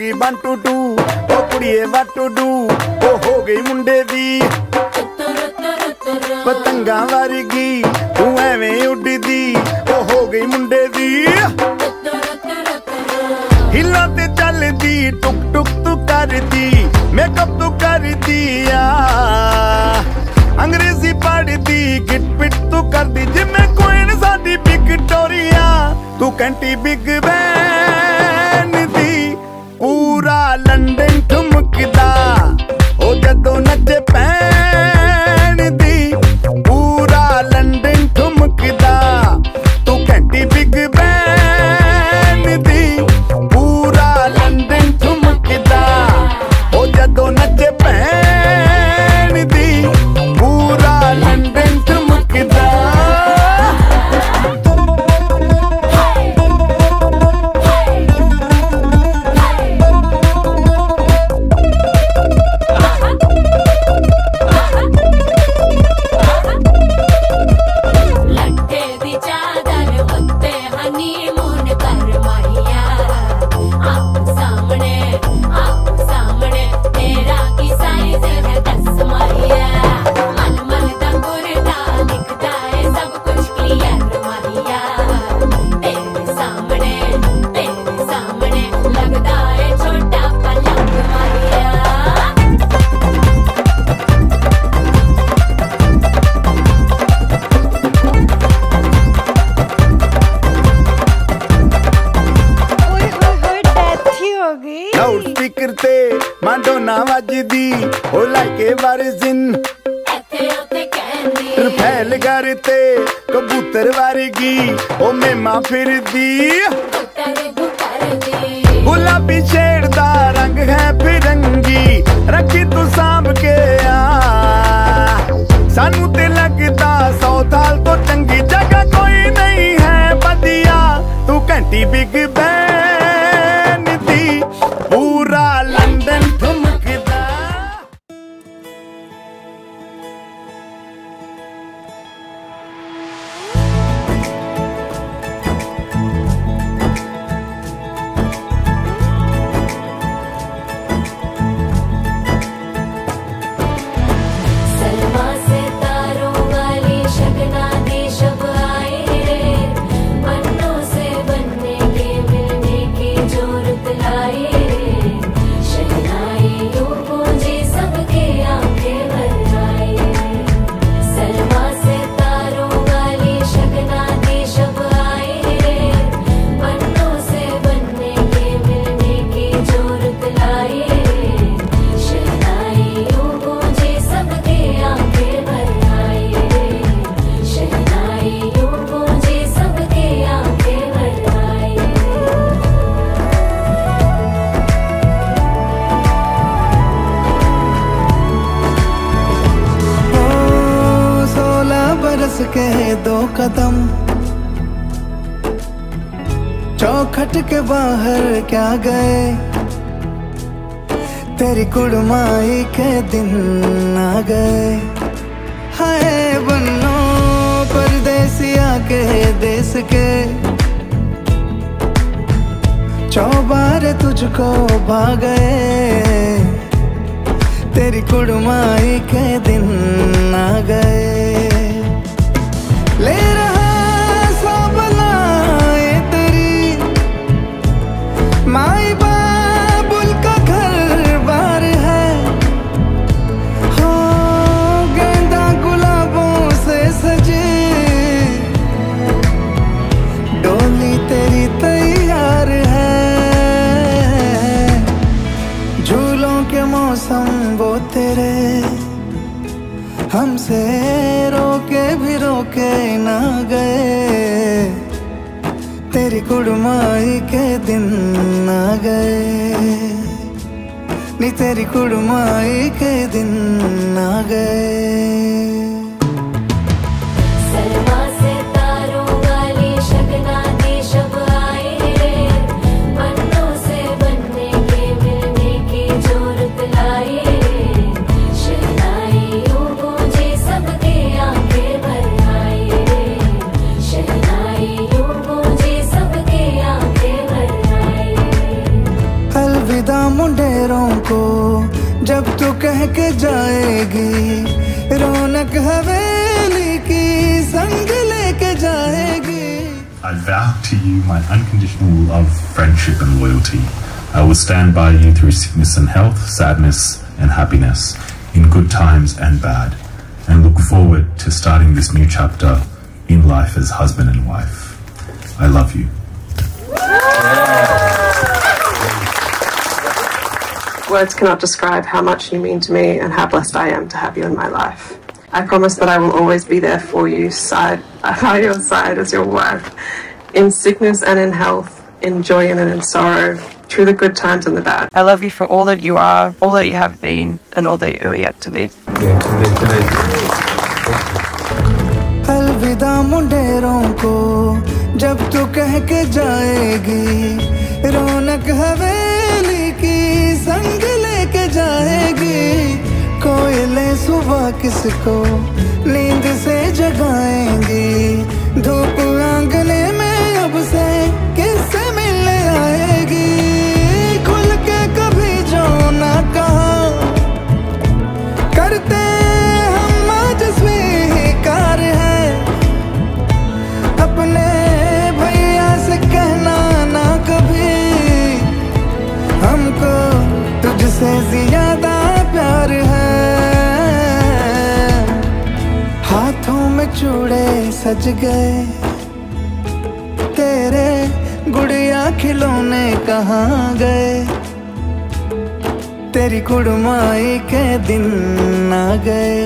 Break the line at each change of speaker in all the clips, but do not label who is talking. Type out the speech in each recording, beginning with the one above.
गई 1 2 2 ओ कुड़िए what to do ओ हो गई मुंडे दी पतंगा वर्गी तू एवें उड़दी ओ हो गई मुंडे दी हिला ते चलदी टुक टुक तू करदी मेकअप तू करदी अंग्रेजी पढ़दी गिट पिट तू करदी जिम्मे कोई साडी विक्टोरिया तू कंटी बिग बैन दी पूरा लंदन ठुमकदा ओ जदों नचे पैन दी पूरा लंदन ठुमकदा तू कंटी बिग बैन दी पूरा लंदन ठुमकदा ओ जदों नचे पैन दी पूरा लंदन ठुमकदा लाउडस्पीकर ते मांडोना वजदी ओ लाइके वारिजिन फैल करते कबूतर वर्गी ओ मेमा फिरदी गुलाबी शेड दा रंग है फिरंगी रखी तू सांभ के सानू ते लगदा 100 साल तो चंगी जगह कोई नहीं है बदिया तू घंटी बिग बैन दी पूरा लंदन ठुमकदा
के 2 कदम चौखट के बाहर क्या गए तेरी कुड़माई के दिन आ गए हाय बन्नो परदेसिया के देश के चौबारे तुझको भा गए तेरी कुड़माई के दिन आ गए ले रहा सब लाए तेरी माई बाबुल का घर बार है हो गेंदा गुलाबों से सजे डोली तेरी तैयार है झूलों के मौसम वो तेरे हमसे रोके भी रोके ना गए तेरी कुड़माई के दिन आ गए नी तेरी कुड़माई के दिन आ गए जाएगी, रौनक हवेली की संग लेके जाएगी।
I vow to you my unconditional love, friendship and loyalty. I will stand by you through sickness and health, sadness and happiness, in good times and bad, and look forward to starting this new chapter in life as husband and wife. I love you.
Words cannot describe how much you mean to me and how blessed I am to have you in my life. I promise that I will always be there for you, by your side as your wife, in sickness and in health, in joy and in sorrow, through the good times and the bad. I love you for all that you are, all that you have been, and all that you are yet to be.
अलविदा मुंडेरों को जब तू कह के जाएगी, रौनक हवेली की संग लेके जाएगी। कोयले सुबह किसको नींद से जगाएंगी, धूप आंगने में अब से किससे मिलने आएगी। खुल के कभी जो ना कहा करते हम आज स्वीकार है, अपने भैया से कहना ना कभी, हमको तुझसे ज्यादा प्यार है। हाथों में चूड़े सज गए, तेरे गुड़िया खिलौने कहाँ गए, तेरी कुड़माई के दिन आ गए।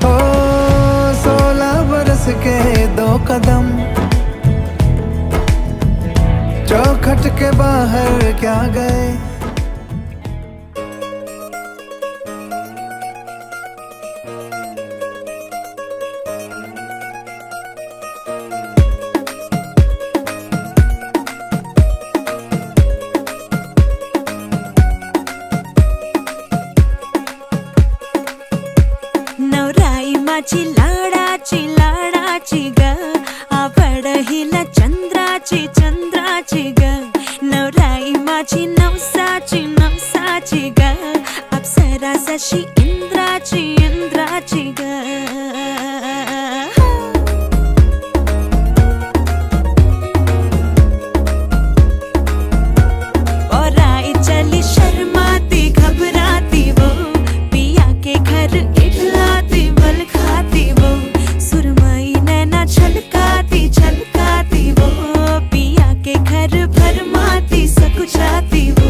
ओ 16 बरस के 2 कदम चौखट के बाहर क्या गए।
नवराई माझी लाडाची ग, आवड हिला चंद्राची ग, नवराई माझी नवसाची ग, अप्सरा जशी इंद्राची ग। और आई चली शर्माती घबराती वो, पिया के घर इठलाती बल खाती वो, सुरमई नैना छलकाती वो, पिया के घर भरमाती सकुचाती वो।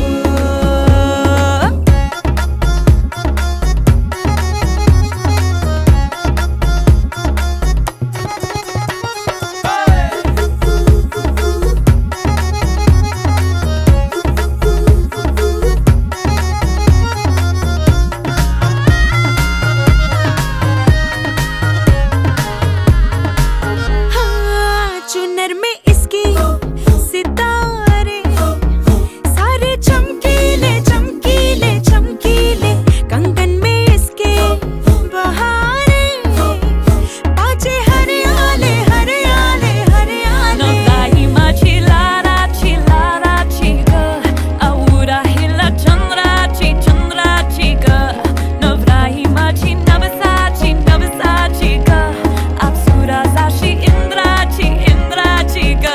चुनर में इसकी सितारे सारे चमकीले चमकीले चमकीले, कंगन में इसके बहारे बाजे हरियाले हरियाले हरियाले। नवराई माझी लाडाची ग, आवडा हिला चंद्राची ग, नवराई माझी नवसाची ग, अप्सरा जशी इंद्राची ग।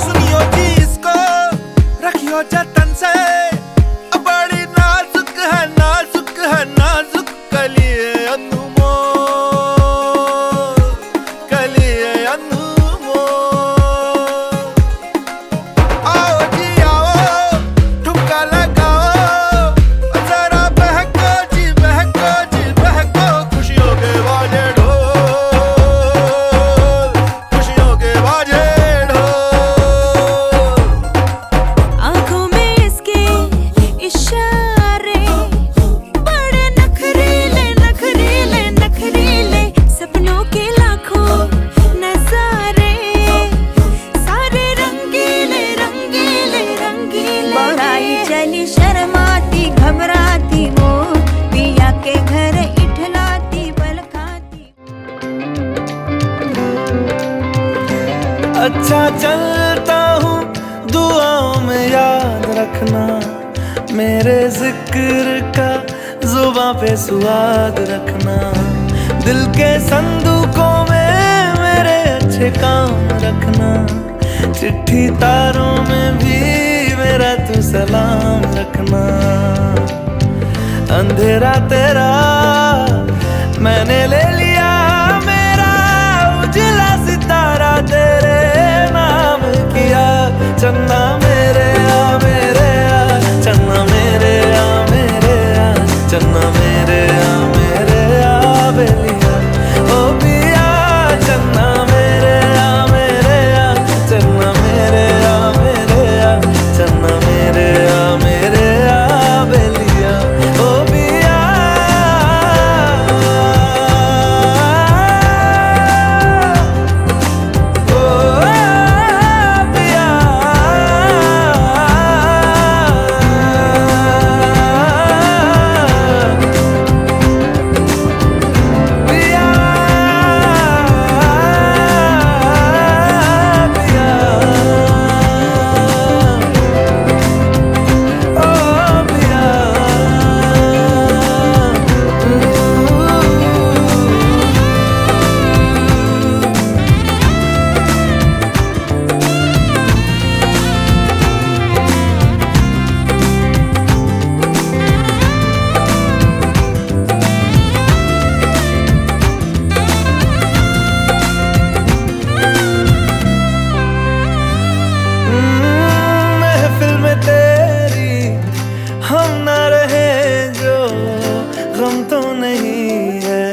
सुनियो जी इसको, रखियो जतन से, बड़ी नाजुक है नाजुक कलिए अनमोल, कलिए अनमोल। आओ जी आओ, ठुमका लगाओ, जरा बहको जी बहको, खुशियों के बाजे ढोल, खुशियों के बाजे ढोल।
आँखों में इसके शर्माती घबराती वो पिया के घर इठलाती बल खाती।
अच्छा चलता हूँ दुआओं में याद रखना, मेरे जिक्र का जुबां पे स्वाद रखना, दिल के संदूकों में मेरे अच्छे काम रखना, चिट्ठी तारों में भी मेरा तू सलाम रखना। अंधेरा तेरा मैंने ले लिया, मेरा उजला सितारा तेरे नाम किया। चन्ना मेरे आ मेरे आ, चन्ना मेरे आ मेरे आ, चन्ना मेरे आ मेरे आ बेलिया ओ पिया। चन्ना मेरे आ मेरे आ, चन्ना मेरे आ मेरे आ, चन्ना मेरे आ मेरे आ बेलिया ओ पिया। महफिल में तेरी हम न रहे जो, गम तो नहीं है,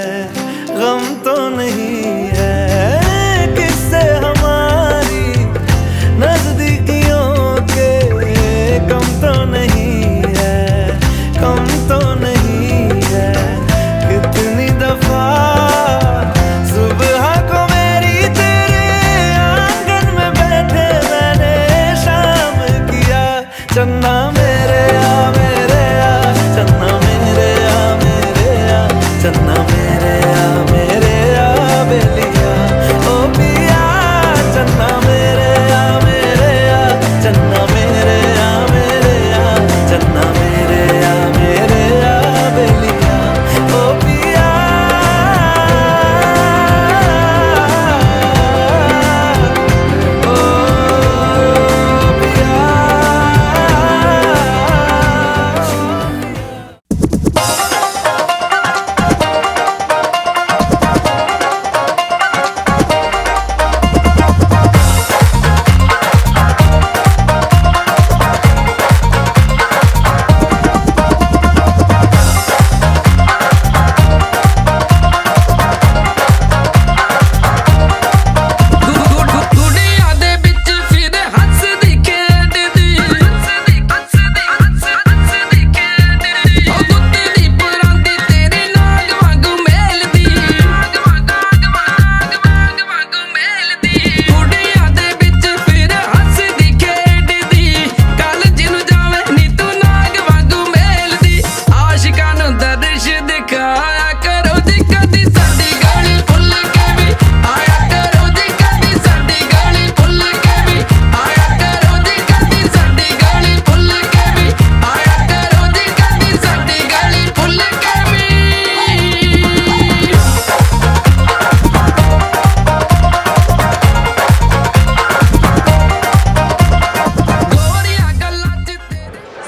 गम तो नहीं है। किससे हमारी नजदीकियों के कम तो नहीं है, कम तो नहीं है। कितनी दफा सुबह को मेरी तेरे आंगन में बैठे मैंने शाम किया। चन्ना मेरे आ मेरे आ, चन्ना मेरे आ मेरे आ, चन्ना मेरे आ मेरे आ बेलिया ओ पिया। चन्ना मेरे आ मेरे आ, चन्ना मेरे आ मेरे आ, चन्ना मेरे आ मेरे आ बेलिया ओ पिया।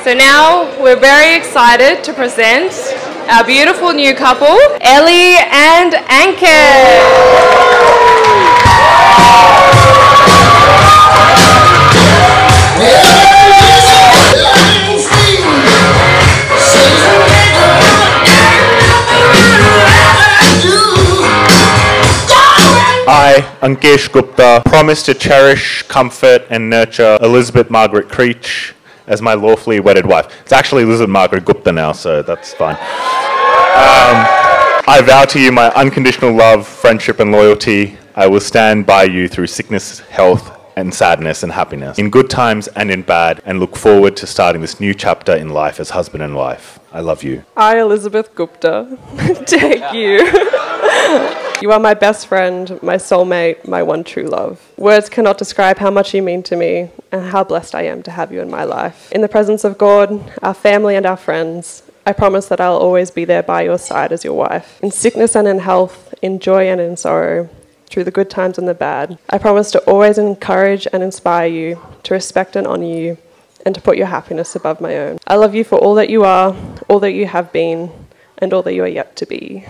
So now we're very excited to present our beautiful new couple, Ellie and Ankit.
I, Ankesh Gupta, promise to cherish, comfort and nurture Elizabeth Margaret Creech as my lawfully wedded wife. It's actually Elizabeth Margaret Gupta now, so that's fine. I vow to you my unconditional love, friendship and loyalty. I will stand by you through sickness, health and sadness and happiness, in good times and in bad, and look forward to starting this new chapter in life as husband and wife. I love you.
I, Elizabeth Gupta, take you. You are my best friend, my soulmate, my one true love. Words cannot describe how much you mean to me and how blessed I am to have you in my life. In the presence of God, our family and our friends, I promise that I'll always be there by your side as your wife. In sickness and in health, in joy and in sorrow, through the good times and the bad. I promise to always encourage and inspire you, to respect and honour you, and to put your happiness above my own. I love you for all that you are, all that you have been, and all that you are yet to be.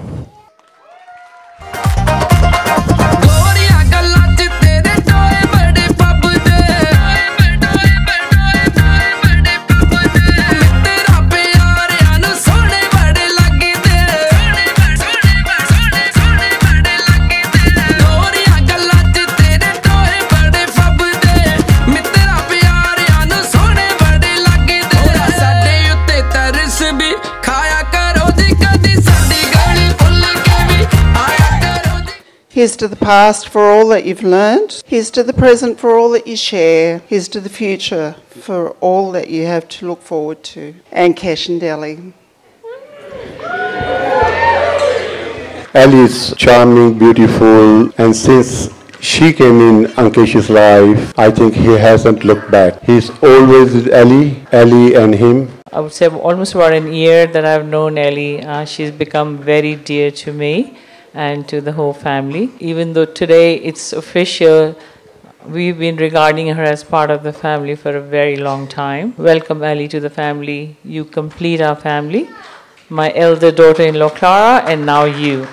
Here's to the past for all that you've learned. Here's to the present for all that you share. Here's to the future for all that you have to look forward to. And Kesh and Delhi.
Ali is charming, beautiful, and since she came in Ankesh's life, I think he hasn't looked back. He's always with Ali and him.
I would say almost about a year that I've known Ellie. She's become very dear to me and to the whole family. Even though today it's official, we've been regarding her as part of the family for a very long time. Welcome, Ellie, to the family. You complete our family. My elder daughter-in-law, Clara, and now you.